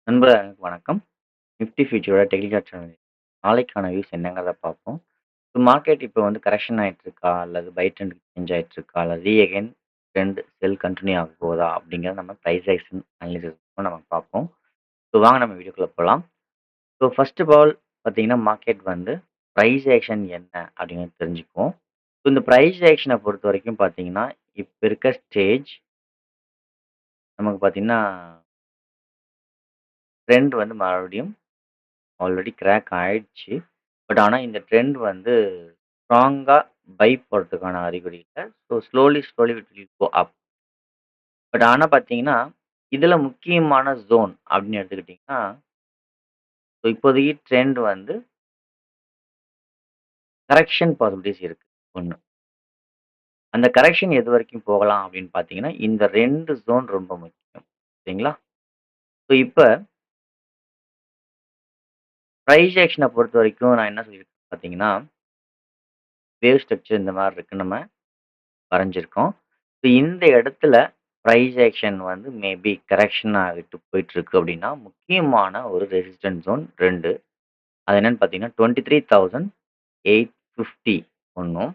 நண்பர்களுக்கு வணக்கம். Nifty ஃபியூச்சரோட technical channel நாளைக்கான வியூஸ் என்னங்கிறத பார்ப்போம். மார்க்கெட் இப்போ வந்து கரெக்ஷன் ஆயிட்டு இருக்கா? அல்லது பை ட்ரெண்டுக்கு சேஞ்ச் ஆயிட்டு இருக்கா? அல்லது அகைன் ட்ரெண்ட் செல் கன்டின்யூ ஆக போகுதா? அப்படிங்கிறத நம்ம பிரைஸ் ஆக்ஷன் அனலைசிஸ் நம்ம பார்ப்போம். வாங்க நம்ம வீடியோக்குள்ள போலாம். ஃபர்ஸ்ட் ஆஃப் ஆல் பார்த்தீங்கன்னா, மார்க்கெட் வந்து பிரைஸ் ஆக்ஷன் என்ன அப்படிங்கிறத தெரிஞ்சுக்குவோம். இந்த பிரைஸ் ஆக்ஷன பொறுத்தவரைக்கும் பார்த்தீங்கன்னா, இப்ப இருக்க ஸ்டேஜ் நமக்கு பார்த்தீங்கன்னா, ட்ரெண்ட் வந்து மறுபடியும் ஆல்ரெடி கிராக் ஆயிடுச்சு. ஆனா இந்த ட்ரெண்ட் வந்து ஸ்ட்ராங்கா பை போடுறதுக்கான அறிகுறி இல்ல. ஸ்லோலி இட் வில் கோ அப். ஆனா பார்த்தீங்கன்னா, இதுல முக்கியமான ஜோன் அப்படின்னு எடுத்துக்கிட்டீங்கன்னா, இப்போதைக்கு ட்ரெண்ட் வந்து கரெக்ஷன் பாசிபிலிட்டீஸ் இருக்கு. 1. அந்த கரெக்ஷன் எதுவரைக்கும் போகலாம் அப்படின்னு பார்த்தீங்கன்னா, இந்த 2 ஜோன் ரொம்ப முக்கியம். சரிங்களா? இப்ப பிரைஸ் ஆக்ஷன பொறுத்தவரைக்கும் நான் என்ன சொல்லியிருக்கேன் பார்த்தீங்கன்னா, வேவ் ஸ்ட்ரக்சர் இந்த மாரி இருக்குன்னு நம்ம வரைஞ்சிருக்கோம். இந்த இடத்துல பிரைஸ் ஆக்ஷன் வந்து மேபி கரெக்ஷன் ஆகிட்டு போயிட்டுருக்கு அப்படின்னா, முக்கியமான ஒரு ரெசிஸ்டன்ஸ் ஜோன் 2. அது என்னன்னு பார்த்தீங்கன்னா, 23,850 ஒண்ணும்.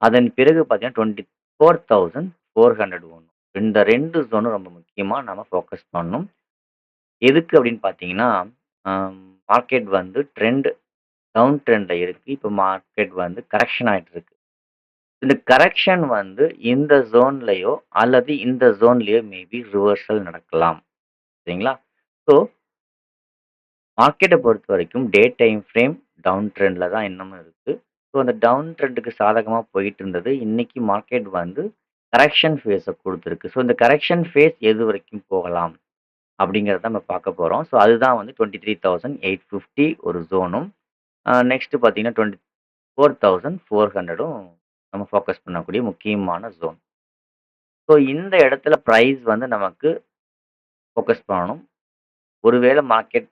அதன் பிறகு பார்த்தீங்கன்னா, 24,400 ஒண்ணும். இந்த 2 ஜோனும் ரொம்ப முக்கியமா நம்ம ஃபோக்கஸ் பண்ணணும். எதுக்கு அப்படின்னு பார்த்தீங்கன்னா, அம் மார்க்கெட் வந்து டவுன் ட்ரெண்ட்ல இருக்கு. இப்ப மார்க்கெட் வந்து கரெக்ஷன் ஆயிட்டு இருக்கு. இந்த கரெக்ஷன் வந்து இந்த ஜோன்லயோ அல்லது இந்த ஜோன்லயோ மேபி ரிவர்சல் நடக்கலாம். சரிங்களா? ஸோ மார்க்கெட்ட பொறுத்தவரைக்கும் டே டைம் ஃப்ரேம் டவுன் ட்ரெண்ட்ல தான் இன்னமும் இருக்கு. அந்த டவுன் ட்ரெண்டுக்கு சாதகமா போயிட்டு இருந்தது. இன்னைக்கு மார்க்கெட் வந்து கரெக்ஷன் ஃபேஸ குடுத்துருக்கு. இந்த கரெக்ஷன் ஃபேஸ் எது வரைக்கும் போகலாம்? அப்படிங்கிறத நம்ம பார்க்க போறோம். அதுதான் வந்து 23,850 ஒரு ஜோனும். நெக்ஸ்ட் பார்த்தீங்கன்னா 24,400ம் நம்ம ஃபோக்கஸ் பண்ணக்கூடிய முக்கியமான ஜோன். இந்த இடத்துல பிரைஸ் வந்து நமக்கு ஃபோக்கஸ் பண்ணணும். ஒருவேளை மார்க்கெட்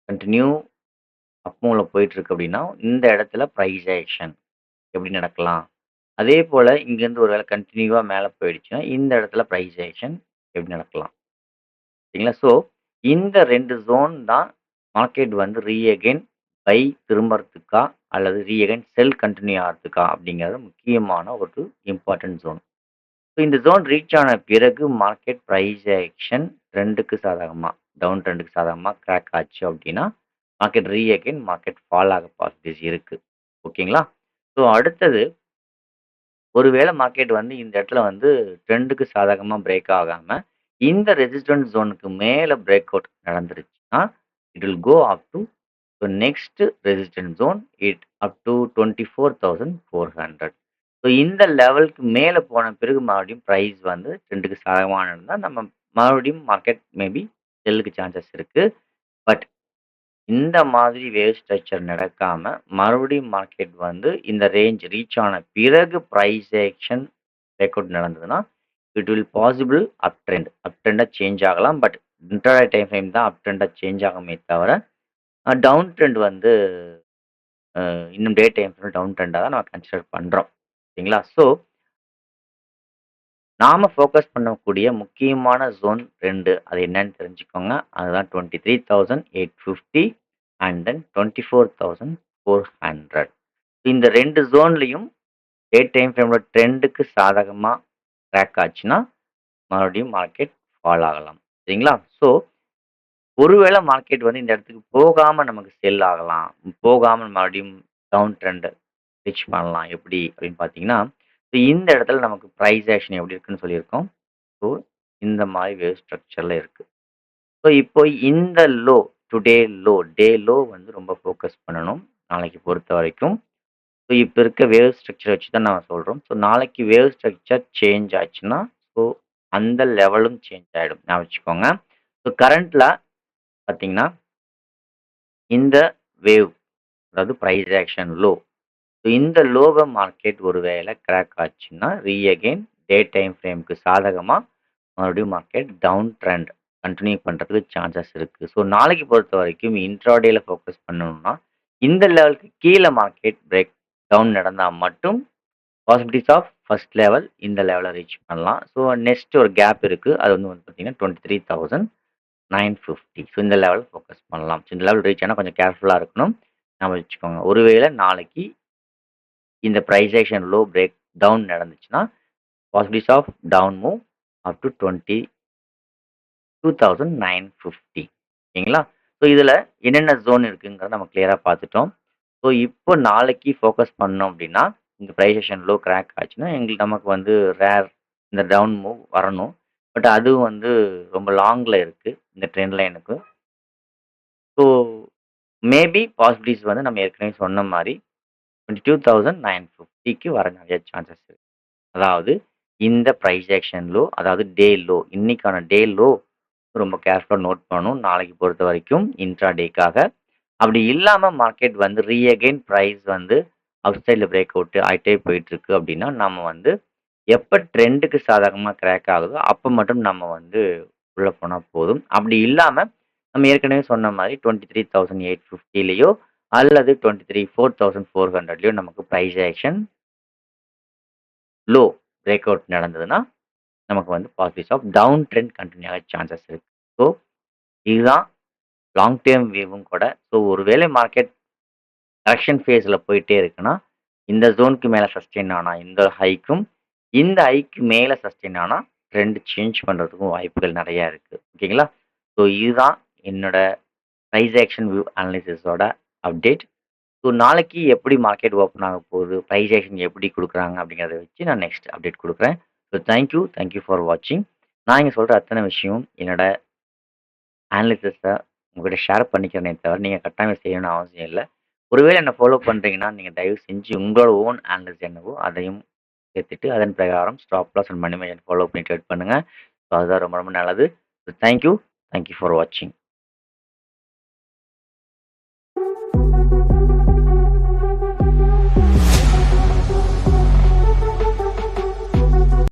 கன்டின்யூ அப் மூவ்ல போயிட்டுருக்கு அப்படின்னா, இந்த இடத்துல பிரைஸ் ஆக்ஷன் எப்படி நடக்கலாம்? அதேபோல இங்கேருந்து ஒரு வேளை கன்டினியூவா மேல போயிடுச்சுன்னா, இந்த இடத்துல பிரைஸ் ஆக்ஷன் எப்படி நடக்கலாம்? சரிங்களா? இந்த 2 ஜோன் தான் மார்க்கெட் வந்து அகைன் பை திரும்புறதுக்கா? அல்லது அகைன் செல் கன்டின்யூ ஆகுறதுக்கா? அப்படிங்கிறது முக்கியமான ஒரு இம்பார்ட்டன்ட் ஜோன். இந்த ஜோன் ரீச் ஆன பிறகு மார்க்கெட் பிரைஸ் ஆக்ஷன் ட்ரெண்டுக்கு சாதகமா, டவுன் ட்ரெண்டுக்கு சாதகமா கிராக் ஆச்சு அப்படின்னா, மார்க்கெட் அகைன் மார்க்கெட் ஃபால் ஆக பாசிபிலிட்டிஸ் இருக்கு. ஓகேங்களா? அடுத்தது ஒருவேளை மார்க்கெட் வந்து இந்த இடத்துல வந்து ட்ரெண்டுக்கு சாதகமா பிரேக் ஆகாம, இந்த ரெசிஸ்டன்ஸ் ஜோனுக்கு மேல பிரேக் அவுட் நடந்துருச்சுன்னா, it will go up to next resistance zone up to 24,400. இந்த லெவலுக்கு மேல போன பிறகு மறுபடியும் பிரைஸ் வந்து ட்ரெண்டுக்கு சாதகமா இருந்தா, நம்ம மறுபடியும் மார்க்கெட் மேபி செல்லுக்கு சான்சஸ் இருக்கு. பட் இந்த மாதிரி வேவ் ஸ்ட்ரக்சர் நடக்காம, மறுபடியும் மார்க்கெட் வந்து இந்த ரேஞ்ச் ரீச் ஆன பிறகு பிரைஸ் ஆக்ஷன் பிரேக் அவுட் நடந்ததுன்னா, it will possible up trend. Up ட்ரெண்டா சேஞ்ச் ஆகலாம். பட் இன்ட்ராடே டைம் ஃப்ரேம் தான் அப் ட்ரெண்டா சேஞ்ச் ஆகுமே தவிர, டவுன் ட்ரெண்ட் வந்து இன்னும் டே டைம் ஃப்ரேம்ல டவுன் ட்ரெண்டா தான் நம்ம கன்சிடர் பண்றோம். சரிங்களா? நாம ஃபோக்கஸ் பண்ணக்கூடிய முக்கியமான ஜோன் 2 அது என்னன்னு தெரிஞ்சுக்கோங்க. அதுதான் 23,850 அண்ட் தென் 24,400. இந்த 2 ஜோன்லயும் டே டைம் ஃப்ரேமோட ட்ரெண்டுக்கு சாதகமா கிராக் ஆச்சுன்னா, மறுபடியும் மார்க்கெட் ஃபால் ஆகலாம். சரிங்களா? ஒருவேளை மார்க்கெட் வந்து இந்த இடத்துக்கு போகாம நமக்கு செல் ஆகலாம். போகாம மறுபடியும் டவுன் ட்ரெண்ட் ரீச் பண்ணலாம். எப்படி அப்படின்னு பார்த்தீங்கன்னா, இந்த இடத்துல நமக்கு பிரைஸ் ஆக்ஷன் எப்படி இருக்குன்னு சொல்லியிருக்கோம். ஸோ, இந்த மாரி வேவ் ஸ்ட்ரக்சர்ல இருக்கு. இப்போ இந்த லோ, டுடே லோ, டே லோ வந்து ரொம்ப ஃபோக்கஸ் பண்ணணும். நாளைக்கு பொறுத்தவரைக்கும். இப்ப இருக்க வேவ் ஸ்ட்ரக்சர் வச்சு தான் நம்ம சொல்றோம். நாளைக்கு வேவ் ஸ்ட்ரக்சர் சேஞ்ச் ஆச்சுன்னா, ஸோ அந்த லெவலும் சேஞ்ச் ஆயிடும். ஞாபகம் வச்சுக்கோங்க. கரண்ட்ல பார்த்தீங்கன்னா, இந்த வேவ் அதாவது பிரைஸ் ஆக்ஷன் லோ. இந்த லோவ மார்க்கெட் ஒருவேளை கிராக் ஆச்சுன்னா, அகைன் டே டைம் ஃப்ரேம்க்கு சாதகமா மறுபடியும் மார்க்கெட் டவுன் ட்ரெண்ட் கன்டின்யூ பண்றதுக்கு சான்சஸ் இருக்கு. நாளைக்கு பொறுத்தவரைக்கும் இன்ட்ராடேல ஃபோக்கஸ் பண்ணணும்னா, இந்த லெவலுக்கு கீழ மார்க்கெட் பிரேக் டவுன் நடந்தா மட்டும் பாசிபிலிட்டீஸ் ஆஃப் ஃபர்ஸ்ட் லெவல் இந்த லெவல ரீச் பண்ணலாம். நெக்ஸ்ட் ஒரு கேப் இருக்கு. அது வந்து பார்த்தீங்கன்னா 23,000. 950. ஸோ இந்த லெவல் ஃபோக்கஸ் பண்ணலாம். ஸோ இந்த லெவல் ரீச் ஆனா கொஞ்சம் கேர்ஃபுல்லா இருக்கணும். ஞாபகம் வச்சுக்கோங்க. ஒருவேளை நாளைக்கு இந்த price action low break down நடந்துச்சுன்னா, possibilities of down move up to 22,950. ஓகேங்களா? ஸோ இதில என்னென்ன ஜோன் இருக்குங்கிறத நம்ம கிளியரா பார்த்துட்டோம். ஸோ இப்போ நாளைக்கு ஃபோக்கஸ் பண்ணோம் அப்படின்னா, இந்த பிரைஸ் ஆக்ஷன் லோ கிராக் ஆச்சுன்னா, நமக்கு வந்து இந்த டவுன் மூவ் வரணும். பட் அதுவும் வந்து ரொம்ப லாங்ல இருக்கு. இந்த ட்ரெண்ட் லைனுக்கு. ஸோ மேபி பாசிபிலிட்டிஸ் வந்து நம்ம ஏற்கனவே சொன்ன மாரி 22,950க்கு வர நெறைய சான்சஸ் இருக்கு. அதாவது இந்த பிரைஸ் ஆக்ஷன் லோ, அதாவது டே லோ, இன்னைக்கான டே லோ ரொம்ப கேர்ஃபுல்லா நோட் பண்ணணும். நாளைக்கு பொறுத்தவரைக்கும் இன்ட்ரா டேக்காக. அப்படி இல்லாம மார்க்கெட் வந்து அகைன் பிரைஸ் வந்து அப் சைட்ல பிரேக் அவுட் ஆயிட்டே போயிட்டுருக்கு அப்படின்னா, நம்ம வந்து எப்ப ட்ரெண்டுக்கு சாதகமா கிராக் ஆகுதோ, அப்ப மட்டும் நம்ம வந்து உள்ள போனா போதும். அப்படி இல்லாம நம்ம ஏற்கனவே சொன்ன மாரி 23,850லயோ அல்லது 4,400லயோ நமக்கு price action low break out நடந்ததுன்னா, நமக்கு வந்து positives of down trend continue ஆக சான்சஸ் இருக்கு. ஸோ இதுதான் லாங் டேர்ம் வியூவும் கூட. ஸோ ஒருவேளை மார்க்கெட் கரெக்ஷன் ஃபேஸ்ல போயிட்டே இருக்குன்னா, இந்த ஜோனுக்கு மேல சஸ்டெயின் ஆனா இந்த ஹைக்கும், இந்த ஹைக்கு மேல சஸ்டெயின் ஆனா ட்ரெண்ட் சேஞ்ச் பண்றதுக்கும் வாய்ப்புகள் நெறையா இருக்கு. ஓகேங்களா? ஸோ இதுதான் என்னோட பிரைஸ் ஆக்ஷன் வியூ அனாலிசிஸோட அப்டேட். ஸோ நாளைக்கு எப்படி மார்க்கெட் ஓப்பன் ஆக போகுது, பிரைஸ் ஆக்ஷன் எப்படி குடுக்குறாங்க அப்படிங்கிறத வச்சு நான் நெக்ஸ்ட் அப்டேட் குடுக்குறேன். ஸோ தேங்க் யூ ஃபார் வாட்சிங். நான் இங்க சொல்ற அத்தன விஷயம் என்னோட அனாலிசிஸ உங்ககிட்ட ஷேர் பண்ணிக்கிறேனே தவிர, நீங்க கட்டாயம் செய்யணும்னு அவசியம் இல்ல. ஒருவேளை என்ன ஃபாலோ பண்றீங்கன்னா, நீங்க தயவு செஞ்சு உங்களோட ஓன் அனாலிசிஸ் என்னவோ அதையும் சேர்த்துட்டு, அதன் பிரகாரம் stop loss and money management follow பண்ணி ட்ரேட் பண்ணுங்க. ஸோ அதுதான் ரொம்ப ரொம்ப நல்லது. ஸோ தேங்க் யூ ஃபார் வாட்சிங்.